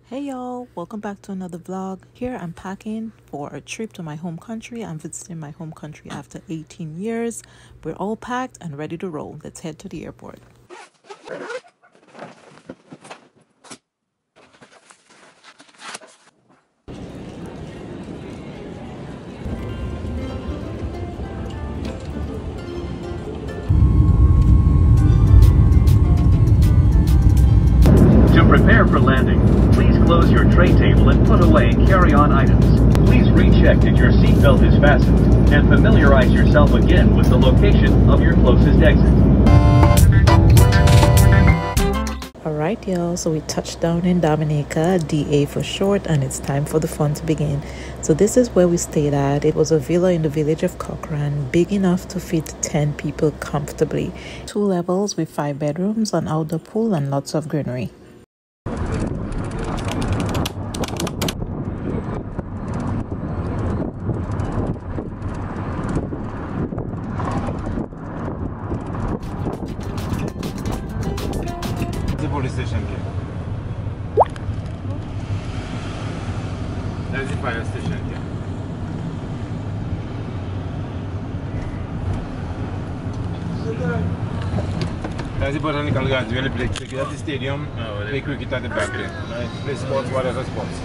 Hey y'all, welcome back to another vlog. Here I'm packing for a trip to my home country. I'm visiting my home country after 18 years. We're all packed and ready to roll. Let's head to the airport. To prepare for landing, please close your tray table and put away carry-on items. Please recheck that your seatbelt is fastened and familiarize yourself again with the location of your closest exit. Alright y'all, so we touched down in Dominica, DA for short, and it's time for the fun to begin. So this is where we stayed at. It was a villa in the village of Cochrane, big enough to fit 10 people comfortably. 2 levels with 5 bedrooms, an outdoor pool, and lots of greenery. Police station here. There's the fire station here. There's the botanical gardens where they play cricket at the stadium. Play cricket at the back there. Play sports, whatever sports.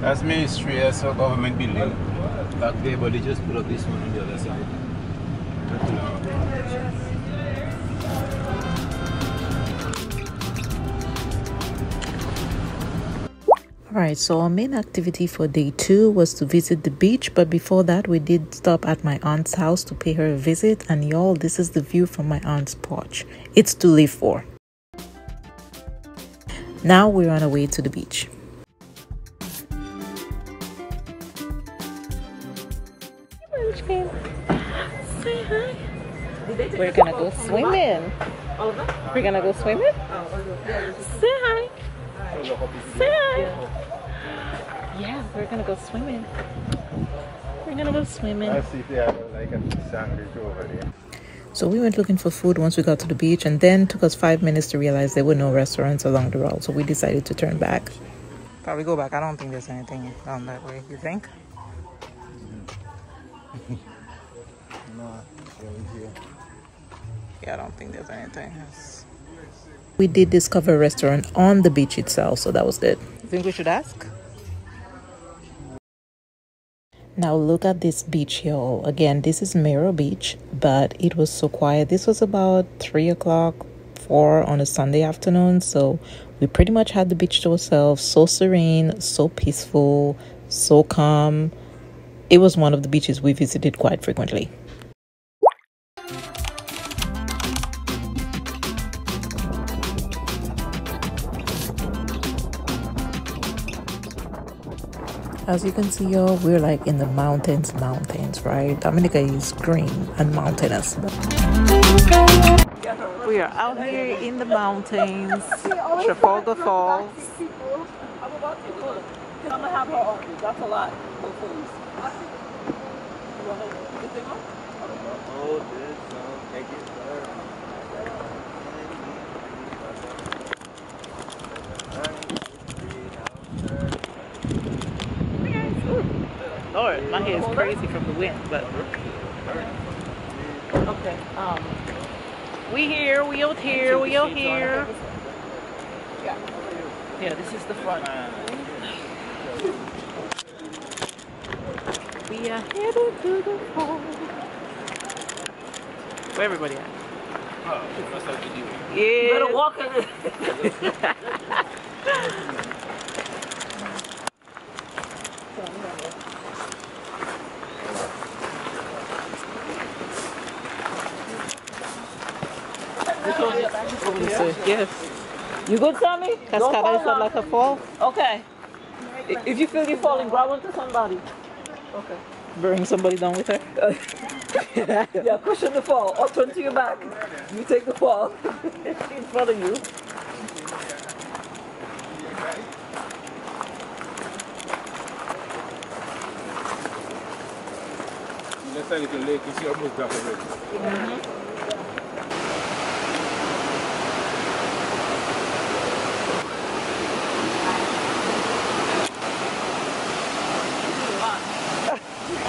That's ministry, that's a government building back there, but they just put up this one on the other side. Alright, so our main activity for day 2 was to visit the beach, but before that we did stop at my aunt's house to pay her a visit, and y'all, this is the view from my aunt's porch. It's to live for. Now we're on our way to the beach. Say hi. We're gonna go swimming. We're gonna go swimming. Say hi. Say hi. Yeah, we're gonna go swimming. We're gonna go swimming. I see there like a sandwich over there. So we went looking for food once we got to the beach, and then took us 5 minutes to realize there were no restaurants along the route, so we decided to turn back. Probably go back. I don't think there's anything down that way. You think? No, here. Yeah, I don't think there's anything else. We did discover a restaurant on the beach itself, so that was good. You think we should ask? Now look at this beach, y'all. Again, this is Mero Beach, but it was so quiet. This was about 3 o'clock, 4 on a Sunday afternoon, so we pretty much had the beach to ourselves. So serene, so peaceful, so calm. It was one of the beaches we visited quite frequently. As you can see, y'all, we're like in the mountains, right? Dominica is green and mountainous. We are out here in the mountains, Trafalgar Falls. I'm about to go. I'm gonna have her on. That's a lot. You want to get the thing on? Oh, this song, take it Lord, my hair is crazy from the wind, but Okay. we here, we out here, we out here. Yeah, this is the front. We are headed to the falls. Where everybody at? Oh, that's how you do it. Yeah. You better walk in it. Yes. You good, Sammy? Don't Cascada fall is that now. like a fall? Okay. If you feel you're falling, grab onto somebody. Okay. Bring somebody down with her. Yeah, cushion the fall. Or turn to your back. You take the fall. In front of you. Let just a little lake. You see almost dark already.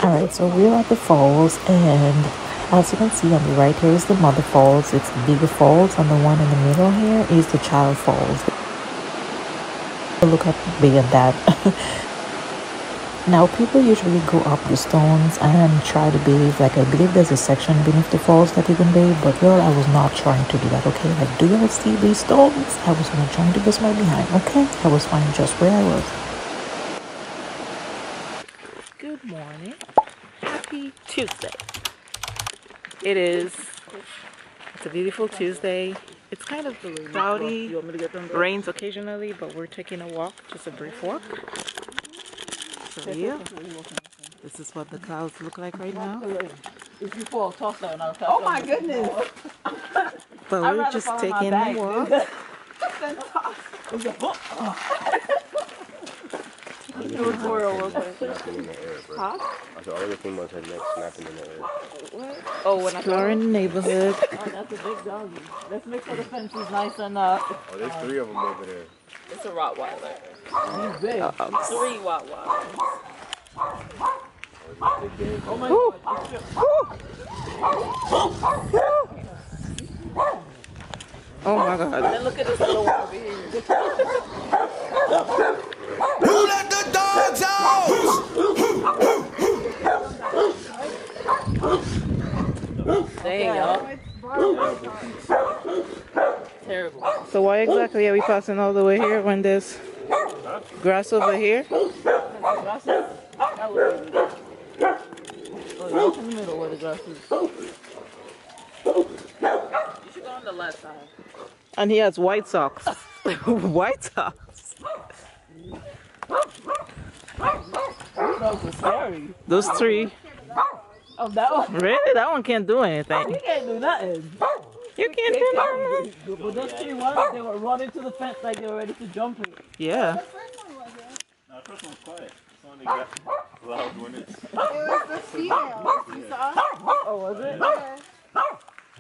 Alright, so we're at the falls, and as you can see on the right here is the mother falls. It's the bigger falls, and the one in the middle here is the child falls. Look how big of that. Now people usually go up the stones and try to bathe. Like I believe there's a section beneath the falls that you can bathe, but girl, I was not trying to do that, okay? Like, do you see these stones? I was not trying to bust my behind, okay? I was fine just where I was. Good morning. Happy Tuesday. It's a beautiful Tuesday. It's kind of cloudy, rains occasionally, but we're taking a walk, just a brief walk. So yeah, this is what the clouds look like right now. If you fall, toss that and I'll toss. Oh my goodness! But we're just taking a walk. Huh? Oh, when exploring the neighborhood. Oh, that's a big doggy. Let's make sure the fence is nice and Oh, there's 3 of them over there. It's a Rottweiler. He's big. 3 Rottweilers. Oh my God. Oh my God. And look at this little one over here. Who let the dogs out? There you go. Terrible. So why exactly are we passing all the way here when there's grass over here? Oh, that's in the middle where the grass is. You should go on the left side. And he has white socks. White socks. Those dogs are scary. Those 3. Oh, that one? Really? That one can't do anything. He can't do nothing. You can't do nothing. But those 3 ones, they were running to the fence like they were ready to jump it. Yeah. No, the first one's quiet. It's only got loud when it's... It was the female. You saw? Oh, was it? Yeah.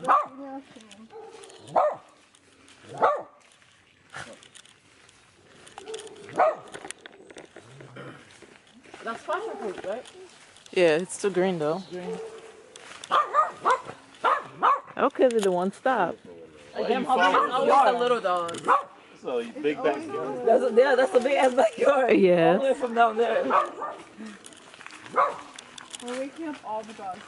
The female came. That's passion fruit, right? Yeah, it's still green though. Okay, they won't stop. Them always the little dogs. So, big backyard. That's a big ass backyard. Yes. All the way from down there. We're waking up all the dogs.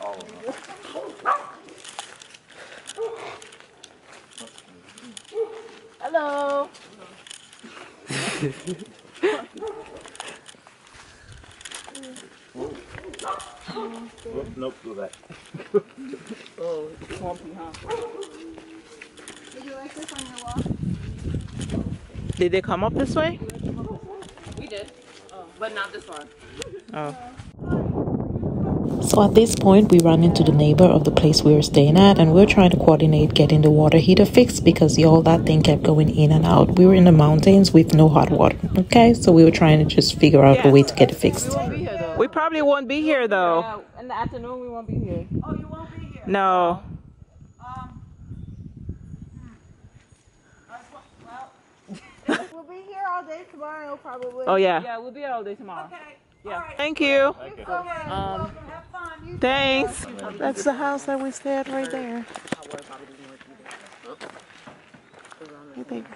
Hello. Nope, do that. Oh, it's swampy, huh? Did you like this on your walk? Did they come up this way? We did. Oh, but not this one. Oh. So at this point, we run into the neighbor of the place we were staying at, and we were trying to coordinate getting the water heater fixed because y'all, that thing kept going in and out. We were in the mountains with no hot water. Okay, so we were trying to just figure out a way to get it fixed. We won't be here though. We probably won't be here though. Yeah, in the afternoon we won't be here. Oh, you won't be here? No. We'll be here all day tomorrow, probably. Oh yeah. Yeah, we'll be here all day tomorrow. Okay. Yeah. All right. Thank you. Thank you so much. Um, Have fun. You Thanks. That's the house that we stay at right there. I think.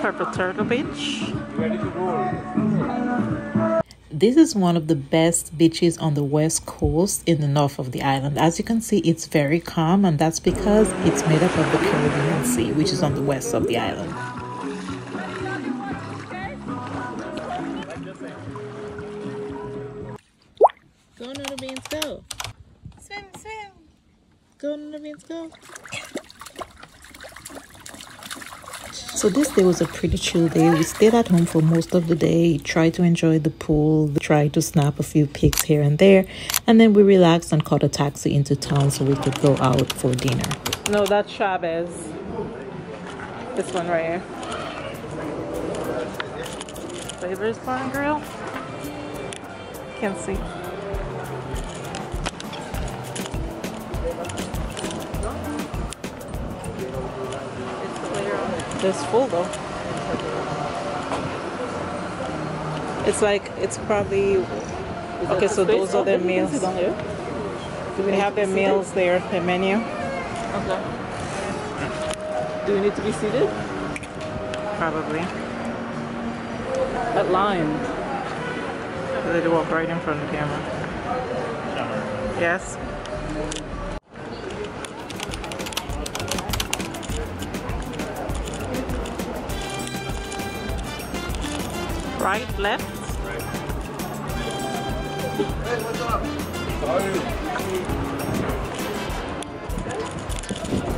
Purple Turtle Beach. Ready to roll? This is one of the best beaches on the west coast in the north of the island. As you can see, it's very calm, and that's because it's made up of the Caribbean Sea, which is on the west of the island. Go, Nona Beans, go. swim, swim. Go, Nona Beans, go. So this day was a pretty chill day. We stayed at home for most of the day, tried to enjoy the pool, tried to snap a few pics here and there, and then we relaxed and caught a taxi into town so we could go out for dinner. No, that's Chavez. This one right here. Flavors Bar and Grill. Can't see. It's full though. It's like, it's probably, okay, so those are their meals. They have their meals there, their menu. Okay. Do we need to be seated? Probably. That line. They walk right in front of the camera. Yes. Right, left. Hey, what's up? How are you?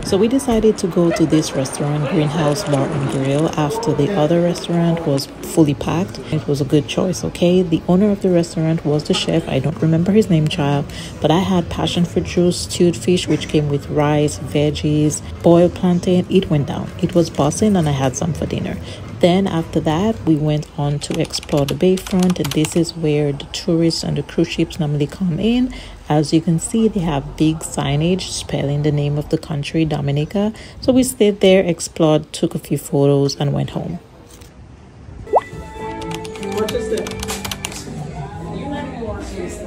So we decided to go to this restaurant, Greenhouse Bar and Grill, after the other restaurant was fully packed. It was a good choice, okay? The owner of the restaurant was the chef. I don't remember his name, child, but I had passion fruit juice, stewed fish, which came with rice, veggies, boiled plantain. It went down. It was busting, and I had some for dinner. Then after that, we went on to explore the bayfront. This is where the tourists and the cruise ships normally come in. As you can see, they have big signage spelling the name of the country, Dominica. So we stayed there, explored, took a few photos, and went home. What is it?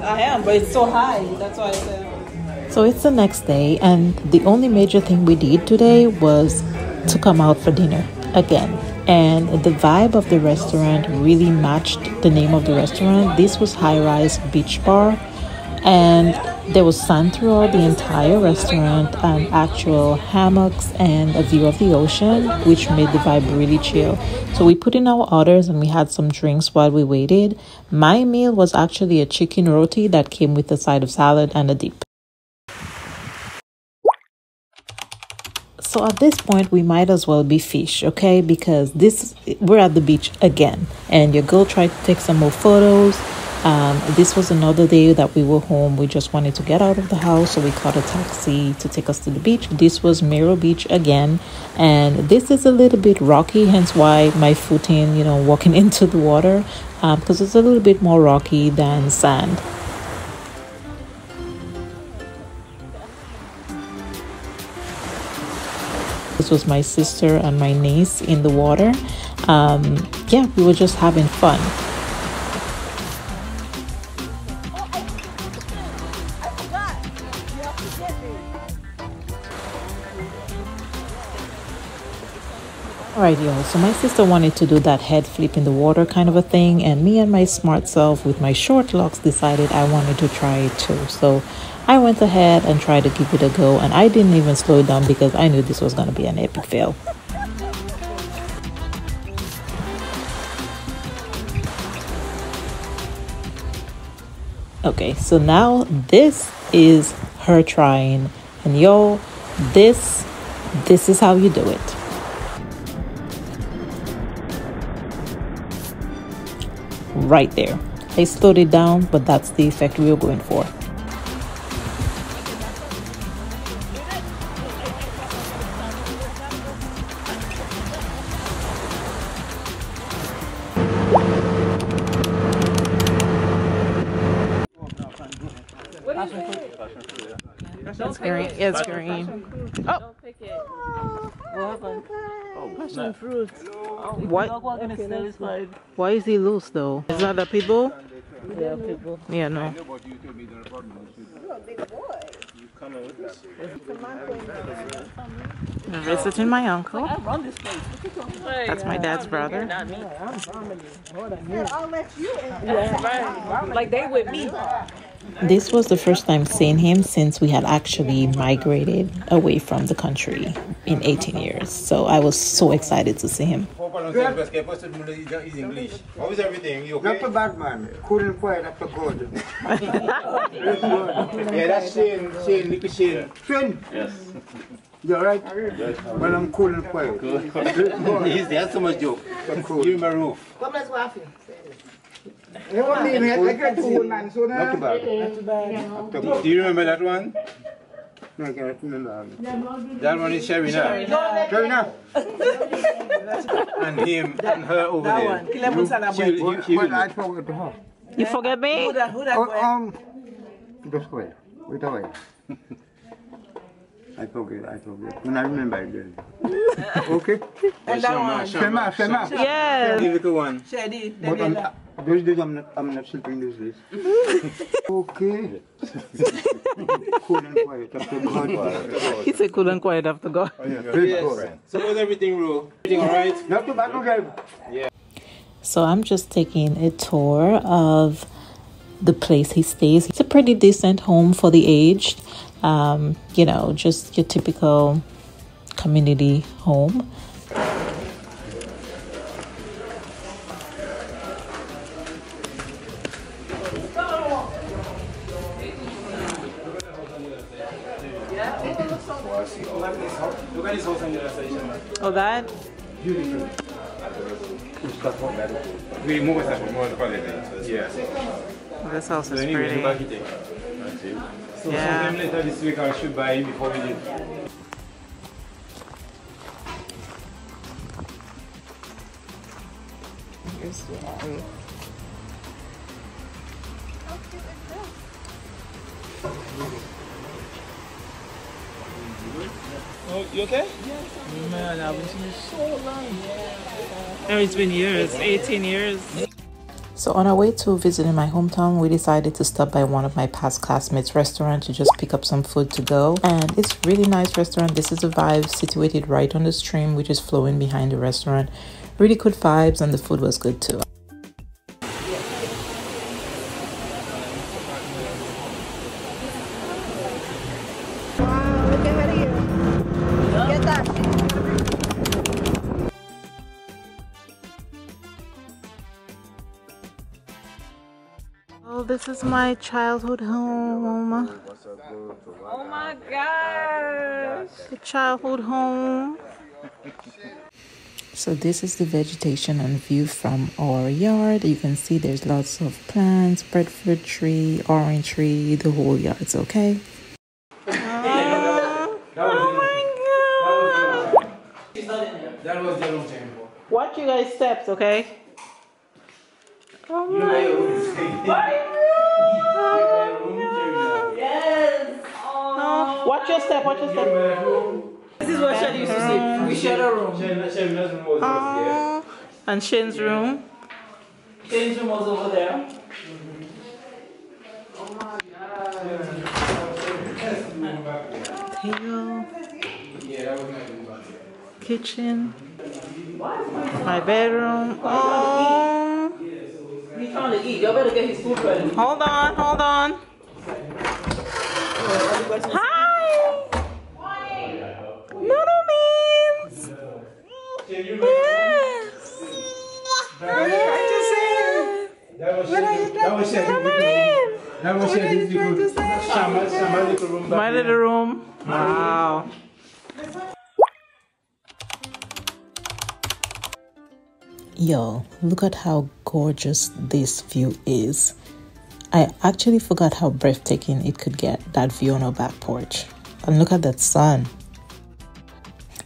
I am, but it's so high. That's why I said. So it's the next day, and the only major thing we did today was to come out for dinner again. And the vibe of the restaurant really matched the name of the restaurant. This was High Rise Beach Bar, and there was sun throughout the entire restaurant and actual hammocks and a view of the ocean, which made the vibe really chill. So we put in our orders and we had some drinks while we waited. My meal was actually a chicken roti that came with a side of salad and a dip. So at this point, we might as well be fish, okay? Because we're at the beach again, and your girl tried to take some more photos. This was another day that we were home. We just wanted to get out of the house, so we caught a taxi to take us to the beach. This was Mero Beach again, and this is a little bit rocky, hence why my footing, walking into the water, because it's a little bit more rocky than sand. This was my sister and my niece in the water. Yeah, we were just having fun. Alright, y'all, so my sister wanted to do that head flip in the water kind of a thing, and me and my smart self with my short locks decided I wanted to try it too. So I went ahead and tried to give it a go, and I didn't even slow it down because I knew this was going to be an epic fail. Okay, so now this is her trying, and yo, this is how you do it. Right there. I slowed it down, but that's the effect we were going for. It's green. It's green. Oh. Don't pick it. What happened? Passion fruit. What? Why is he loose though? Is that a pit bull? Yeah, people. Yeah, no. Visiting my uncle. I run this place. That's my dad's brother. Not me. I'll let you in. That's right. Like they with me. This was the first time seeing him since we had actually migrated away from the country in 18 years. So I was so excited to see him. How is everything? You okay? Not too bad, man. Cool and quiet, not too good. Yeah, that's Shane, little Shane. Shane? Yes. You alright? Yes. Well, I'm cool and quiet. He's there, so much joke. I'm cool. Give him a roof. You won't leave me. I get cool, man. So now. Not too bad. Do you remember that one? No, I can't remember. That one is Sharina. Sharina. And him and her over That there. one. Kilemun Salabwe. She What will. I forgot to her. You forget me? Who that Oh, just wait. Wait away. I forget. When I remember it then. Okay? And that one. Shema. Yes. The little one. Shady. But those days I'm not sleeping those days. Okay. Cool and quiet after God. He said cool and quiet after God. Praise God. So how's everything, Ro? Everything alright? Not too bad, okay? So I'm just taking a tour of the place he stays. It's a pretty decent home for the aged. You know, just your typical community home. Look at this house on the other side. Oh, that? Beautiful. We move it more quality. Yeah. This house is So anyway, pretty. look at it. So Yeah. sometime later this week I should buy it before we leave. Oh, you okay? Yes. Man, I haven't seen you so long. Oh, it's been years, 18 years. So on our way to visiting my hometown, we decided to stop by one of my past classmates' restaurant to just pick up some food to go. And it's really nice restaurant. This is the vibe, situated right on the stream, which is flowing behind the restaurant. Really good vibes, and the food was good too. Wow, look ahead of you. Get that. Oh, this is my childhood home. Oh my gosh. The childhood home. So this is the vegetation and view from our yard. You can see there's lots of plants, breadfruit tree, orange tree, the whole yard's okay. That was the long time ago. Watch you guys' steps, okay? Oh my Yes. God. Watch your step, watch your step. This is where Shady used to sleep. We shared a room. And Shane's room. Shane's room was over there. Table. Kitchen. My bedroom. Oh. He's trying to eat. Y'all better get his food ready. Hold on, hold on. Hi! Noodle means! Yes! My little room. Wow. Yo, look at how gorgeous this view is. I actually forgot how breathtaking it could get, that view on our back porch. And look at that sun.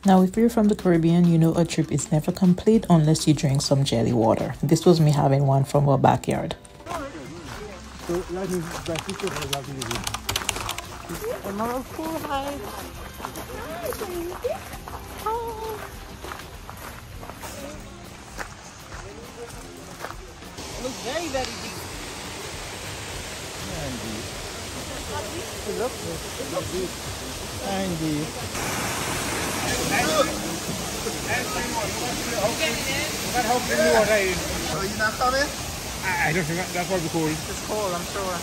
Now, if you're from the Caribbean, you know a trip is never complete unless you drink some jelly water. This was me having one from our backyard. Looks very, very deep. Are you not coming? I don't think that's what we call it. It's cold, I'm sure.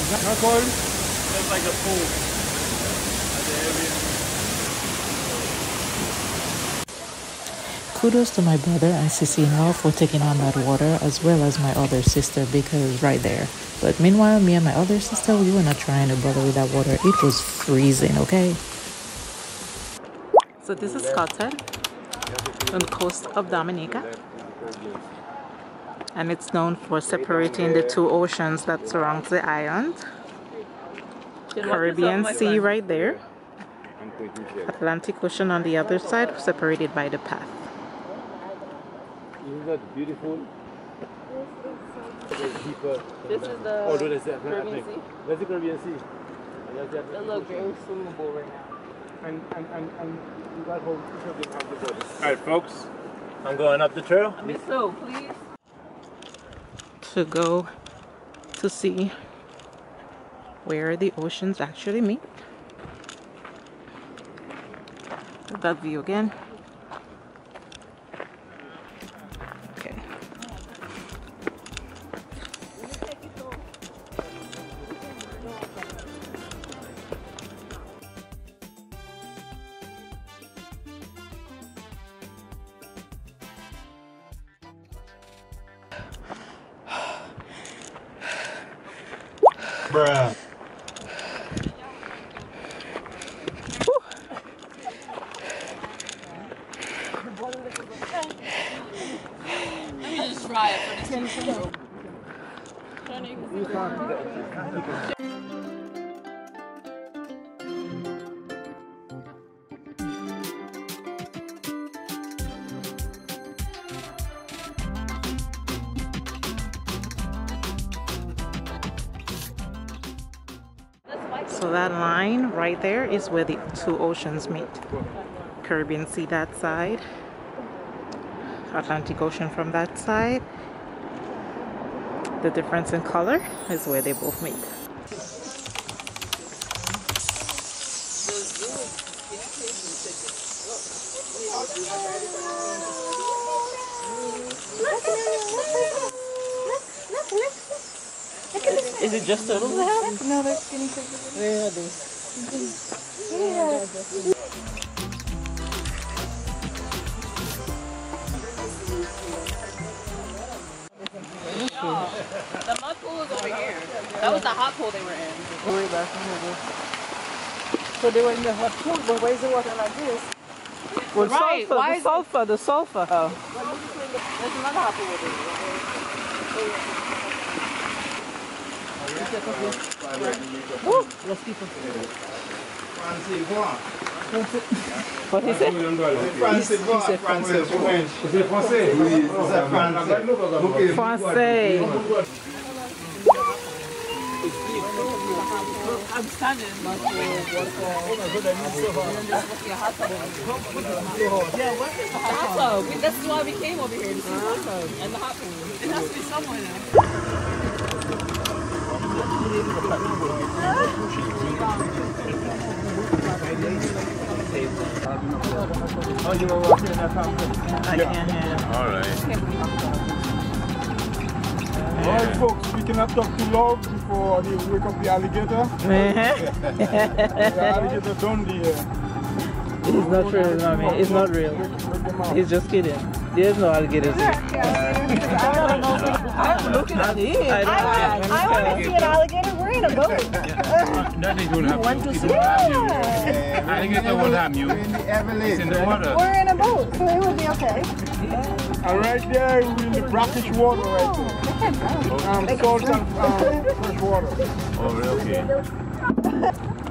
Is that not cold? Looks like a pool. Kudos to my brother and sister-in-law for taking on that water, as well as my other sister, because right there. But meanwhile, me and my other sister, we were not trying to bother with that water. It was freezing, okay? So this is Scottshead on the coast of Dominica. and it's known for separating the two oceans that surround the island. Caribbean Sea right there, Atlantic Ocean on the other side, separated by the path. Isn't that beautiful? This is the Caribbean Sea. That's the Caribbean Sea. It looks very swimmable right now. And you got home to the Alright, folks, I'm going up the trail. Me too, please. To go to see where the oceans actually meet. That view again. Okay. Bruh. Let me just try it for the So that line right there is where the two oceans meet. Caribbean Sea that side, Atlantic Ocean from that side. The difference in color is where they both meet. Is it just turtles they have? No, they're skinny chickens. Where are they? The mud pool is over here. That was the hot pool they were in. Way back in So they were in the hot pool, but why is the water like this? Well, Right, sulfur, why the is sulfur, the sulfur. Oh. There's another hot pool over here. Woo! Let's keep it. What is it? Français. I'm standing. Hot tub. This is why we came over here to see the hot tub and the hot pool. It has to be somewhere now. Oh, you were walking in that fountain? I can't hear. Alright. Alright folks, we cannot talk too loud before they wake up the alligator. The alligator done the It's not real, mommy. It's not real. He's just kidding. There's no alligators here. I'm looking at it. I want to see an alligator. We're in a boat. Nothing will happen. Want to see? Alligator won't harm you. It's in the water. We're in a boat, so it will be okay. And right there, we're in the brackish water right there. Salt and fresh water. Oh, really? Okay.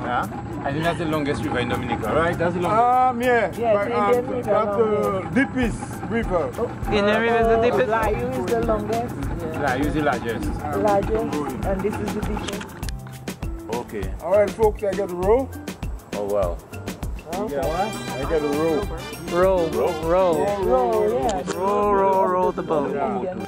Yeah? I think that's the longest river in Dominica, right? That's the longest. Yeah. That's the deepest river. Indian River is the deepest. Layu is the longest, Yeah, use the largest. largest, and this is the deepest. Okay. Alright folks, I got a row. Oh, wow. Okay. I got a row. Row, row, Yeah. row the boat. Yeah.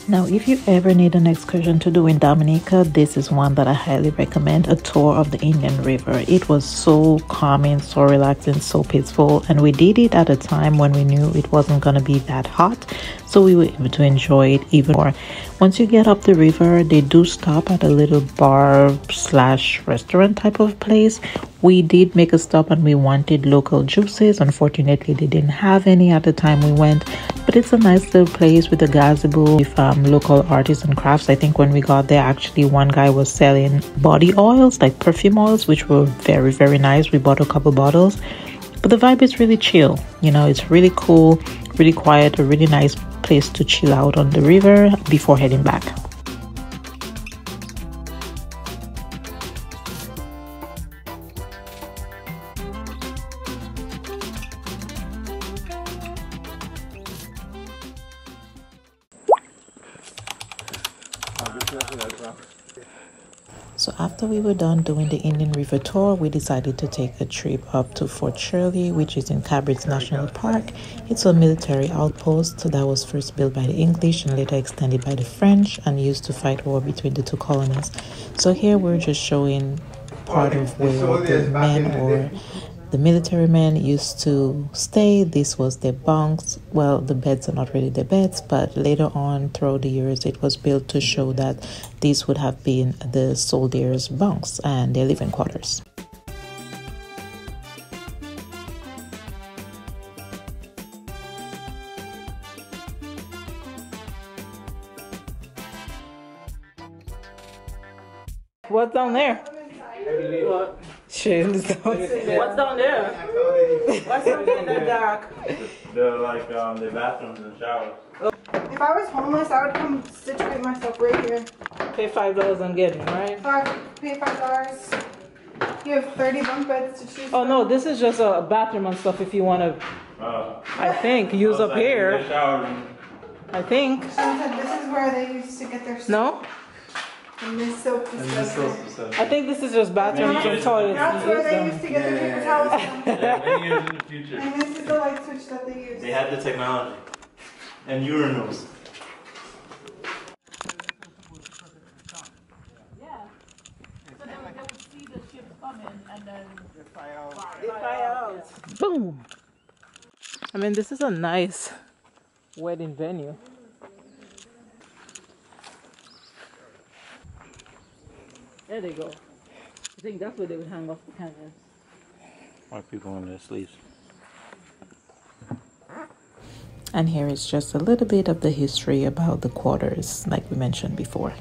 Now, if you ever need an excursion to do in Dominica, this is one that I highly recommend, a tour of the Indian River. It was so calming, so relaxing, so peaceful, and we did it at a time when we knew it wasn't going to be that hot, so we were able to enjoy it even more. Once you get up the river, they do stop at a little bar slash restaurant type of place We did make a stop and we wanted local juices. Unfortunately, they didn't have any at the time we went, but it's a nice little place with a gazebo with local artists and crafts. I think when we got there, actually one guy was selling body oils, like perfume oils, which were very, very nice. We bought a couple bottles, but the vibe is really chill. You know, it's really cool, really quiet, a really nice place to chill out on the river before heading back. So after we were done doing the Indian River tour, we decided to take a trip up to Fort Shirley, which is in Cabrits National Park. It's a military outpost that was first built by the English and later extended by the French and used to fight war between the two colonies. So here we're just showing part of where the men or the military men used to stay. This was their bunks. Well, the beds are not really their beds, but later on throughout the years it was built to show that these would have been the soldiers' bunks and their living quarters. What's down there? What? What's down there? What's in the dark? The bathrooms and showers. If I was homeless, I would come situate myself right here. Pay $5 and get it, right? Pay $5. You have 30 bunk beds to choose Oh from. no, this is just a bathroom and stuff if you want to, I think, use up here. I think. She said this is where they used to get their soap. No? And this soap dispenser. I think this is just bathrooms and toilets. That's where they used to get their paper towels from. Many years in the future. And this is the light switch that they use. They had the technology. And urinals. Yeah. So they would see the ships coming and then Fire out. Boom! I mean, this is a nice wedding venue. there they go. I think that's where they would hang off the canyons. Why people on their sleeves? And here is just a little bit of the history about the quarters, like we mentioned before.